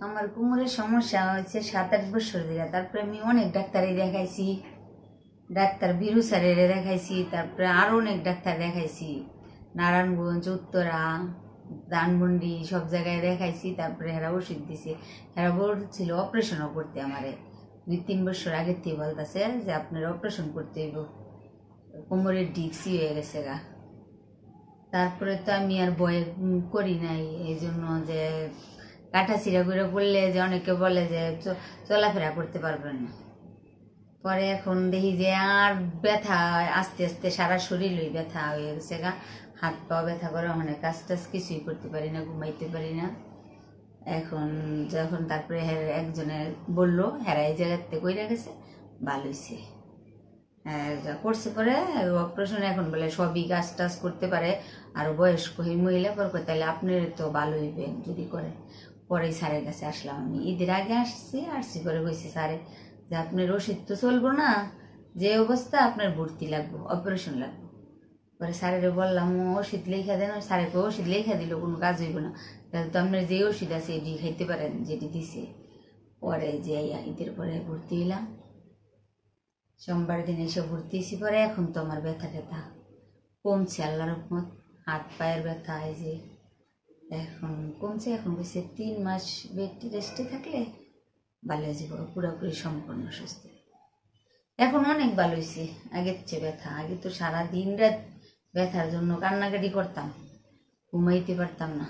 আমার কোমরের সমস্যা হয়েছে 7-8 বছর ধরে। তারপরে আমি অনেক ডাক্তারে দেখাইছি, ডাক্তার বীরু স্যারের দেখাইছি, তারপরে আরো অনেক ডাক্তার দেখাইছি, নারায়ণগঞ্জ, উত্তরা, ধানমন্ডি সব জায়গায় দেখাইছি। তারপরে এরা ওষুধ দিছে, এরা বলছিল অপারেশনও করতে। আমারে 2-3 বছর আগের থেকে বলতেছে যে আপনার অপারেশন করতে হইব, কোমরের ডিস্কই হয়ে গেছে গা। তারপরে তো আমি আর ভয় করি নাই, এই জন্য যে কাটা ছিঁড়া করে পড়লে যে অনেকে বলে যে চলাফেরা করতে পারবেন না। পরে এখন দেখি যে আর ব্যথা আস্তে আস্তে সারা শরীরই ব্যথা হয়ে গেছে গা, হাত পা ব্যথা করে, অনেক কাজ টাজ কিছুই করতে পারি না, ঘুমাইতে পারি না। এখন যখন তারপরে একজনে বললো হেরা এই জায়গাতে কইরা গেছে, ভালো হয়েছে। হ্যাঁ যা করছে পরে অপারেশন, এখন বলে সবই কাজ টাজ করতে পারে, আর বয়স্ক হয়ে মহিলা পর তাহলে আপনার তো ভালো হইবে যদি করে। পরেই স্যারের কাছে আসলাম আমি, ঈদের আগে আসছি করে কইছে স্যারে যে আপনার ওষুধ তো চলবো না, যে অবস্থা আপনার ভর্তি লাগবো, অপারেশন লাগবো। পরে স্যারের বললাম ওষুধ লেখা দেন, স্যারে ওষুধ লেখা দিল কোনো কাজ হইব না, তাহলে তো আপনার যে ওষুধ আছে এটি খাইতে পারেন যেটি দিছে। পরে যে ঈদের পরে ভর্তি হইলাম, সোমবার দিন এসে ভর্তি হয়েছি। পরে এখন তো আমার ব্যথা ট্যাথা কমছে আল্লাহর রহমত, হাত পায়ের ব্যথা এই যে এখন কমছে। এখন বলছে 3 মাস বেড রেস্টে থাকলে ভালো হয়ে যাবো, পুরোপুরি সম্পূর্ণ সুস্থ। এখন অনেক ভালো হয়েছে আগের চেয়ে ব্যথা। আগে তো সারা দিন রাত ব্যথার জন্য কান্নাকাটি করতাম, ঘুমাইতে পারতাম না।